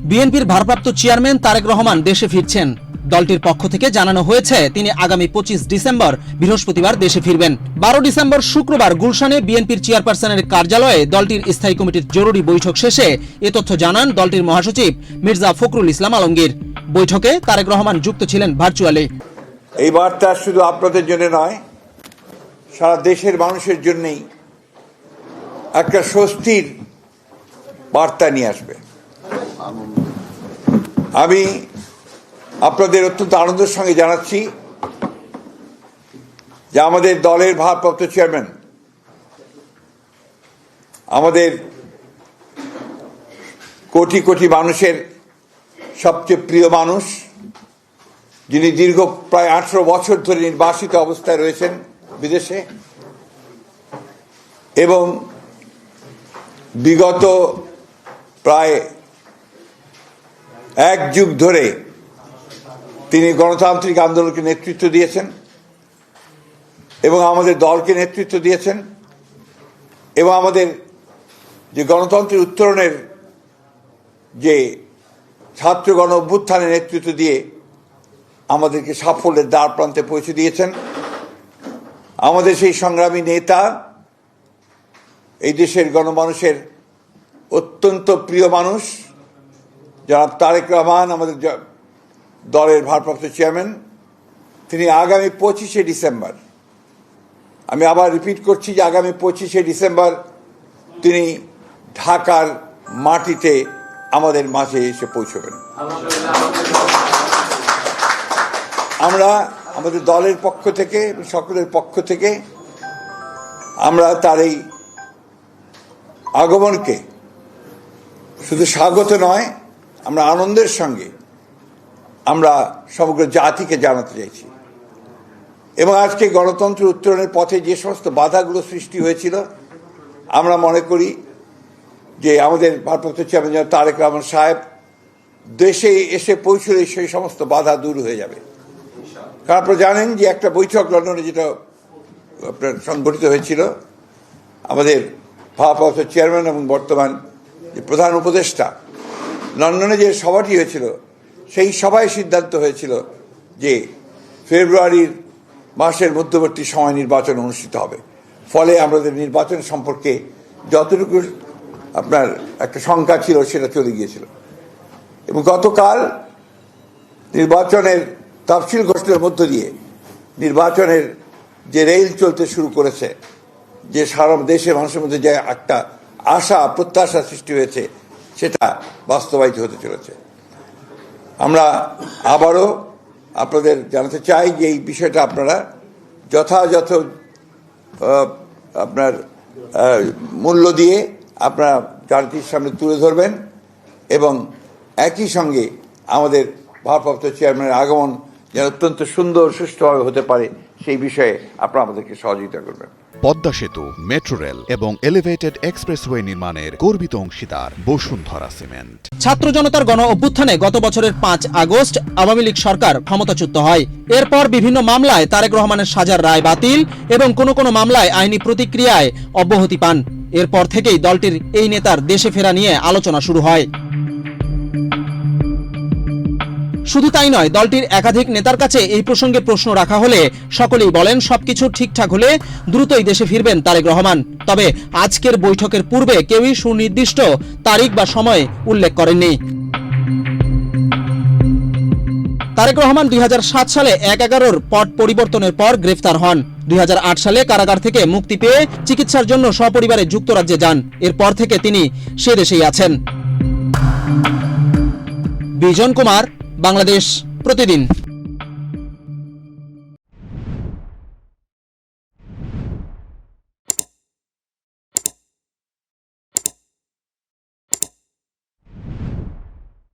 বিএনপির ভারপ্রাপ্ত চেয়ারম্যান তারেক রহমান দেশে ফিরছেন। দলটির পক্ষ থেকে জানানো হয়েছে তিনি আগামী 25 ডিসেম্বর বৃহস্পতিবার দেশে ফিরবেন। 12 ডিসেম্বর শুক্রবার গুলশানে বিএনপির চেয়ারপারসনের কার্যালয়ে দলটির স্থায়ী কমিটির জরুরি বৈঠক শেষে এ তথ্য জানান দলটির মহাসচিব মির্জা ফখরুল ইসলাম আলমগীর। বৈঠকে তারেক রহমান যুক্ত ছিলেন ভার্চুয়ালি। এই বার্তা শুধু আপনাদের জন্য নয়, সারা দেশের মানুষের জন্যই একটা স্বস্তির বার্তা নিয়ে আসবে। আমি আপনাদের অত্যন্ত আনন্দের সঙ্গে জানাচ্ছি যে আমাদের দলের ভারপ্রাপ্ত চেয়ারম্যান, আমাদের কোটি কোটি মানুষের সবচেয়ে প্রিয় মানুষ, যিনি দীর্ঘ প্রায় 18 বছর ধরে নির্বাসিত অবস্থায় রয়েছেন বিদেশে, এবং বিগত প্রায় 1 যুগ ধরে তিনি গণতান্ত্রিক আন্দোলনকে নেতৃত্ব দিয়েছেন এবং আমাদের দলকে নেতৃত্ব দিয়েছেন, এবং আমাদের যে গণতন্ত্রের উত্তরণের যে ছাত্র গণ অভ্যুত্থানের নেতৃত্ব দিয়ে আমাদেরকে সাফল্যের দ্বার প্রান্তে পৌঁছে দিয়েছেন। আমাদের সেই সংগ্রামী নেতা, এই দেশের গণমানুষের অত্যন্ত প্রিয় মানুষ জনাব তারেক রহমান, আমাদের দলের ভারপ্রাপ্ত চেয়ারম্যান, তিনি আগামী 25শে ডিসেম্বর, আমি আবার রিপিট করছি যে আগামী 25শে ডিসেম্বর তিনি ঢাকার মাটিতে আমাদের মাঝে এসে পৌঁছবেন। আমরা আমাদের দলের পক্ষ থেকে, সকলের পক্ষ থেকে আমরা তার এই আগমনকে শুধু স্বাগত নয়, আমরা আনন্দের সঙ্গে আমরা সমগ্র জাতিকে জানাতে চাইছি। এবং আজকে গণতন্ত্রের উত্তরণের পথে যে সমস্ত বাধাগুলো সৃষ্টি হয়েছিল, আমরা মনে করি যে আমাদের ভারপ্রাপ্ত চেয়ারম্যান তারেক রহমান সাহেব দেশে এসে পৌঁছলে সেই সমস্ত বাধা দূর হয়ে যাবে। কারণ আপনারা জানেন যে একটা বৈঠক লন্ডনে যেটা আপনার সংগঠিত হয়েছিল, আমাদের ভারপ্রাপ্ত চেয়ারম্যান এবং বর্তমান যে প্রধান উপদেষ্টা, লন্ডনে যে সভাটি হয়েছিল, সেই সভায় সিদ্ধান্ত হয়েছিল যে ফেব্রুয়ারির মাসের মধ্যবর্তী সময় নির্বাচন অনুষ্ঠিত হবে। ফলে আমাদের নির্বাচন সম্পর্কে যতটুকু আপনার একটা শঙ্কা ছিল সেটা চলে গিয়েছিল। এবং গতকাল নির্বাচনের তফসিল ঘোষণার মধ্য দিয়ে নির্বাচনের যে রেল চলতে শুরু করেছে, যে সারা দেশের মানুষের মধ্যে যে একটা আশা প্রত্যাশা সৃষ্টি হয়েছে, সেটা বাস্তবায়িত হতে চলেছে। আমরা আবারও আপনাদের জানাতে চাই যে এই বিষয়টা আপনারা যথাযথ আপনার মূল্য দিয়ে আপনারা জাতির সামনে তুলে ধরবেন, এবং একই সঙ্গে আমাদের ভারপ্রাপ্ত চেয়ারম্যানের আগমন যেন অত্যন্ত সুন্দর সুষ্ঠুভাবে হতে পারে সেই বিষয়ে আপনারা আমাদেরকে সহযোগিতা করবেন। পদ্মা সেতু, মেট্রো রেল এবং এলিভেটেড এক্সপ্রেসওয়ে নির্মাণের গর্বিত অংশীদার বসুন্ধরা সিমেন্ট। ছাত্র জনতার গণ অভ্যুত্থানে গত বছরের 5 আগস্ট আওয়ামী লীগ সরকার ক্ষমতাচ্যুত হয়। এরপর বিভিন্ন মামলায় তারেক রহমানের সাজার রায় বাতিল এবং কোনো মামলায় আইনি প্রতিক্রিয়ায় অব্যাহতি পান। এরপর থেকেই দলটির এই নেতার দেশে ফেরা নিয়ে আলোচনা শুরু হয়। শুধু তাই নয়, দলটির একাধিক নেতার কাছে এই প্রসঙ্গে প্রশ্ন রাখা হলে সকলেই বলেন সবকিছু ঠিকঠাক হলে দ্রুতই দেশে ফিরবেন তারেক রহমান। তবে আজকের বৈঠকের পূর্বে কেউই সুনির্দিষ্ট তারিখ বা সময় উল্লেখ করেননি। তারেক রহমান 2007 সালে 1/11 পট পরিবর্তনের পর গ্রেফতার হন। 2008 সালে কারাগার থেকে মুক্তি পেয়ে চিকিৎসার জন্য সপরিবারে যুক্তরাজ্যে যান। এরপর থেকে তিনি সে দেশেই আছেন। বিজন কুমার, বাংলাদেশ প্রতিদিন।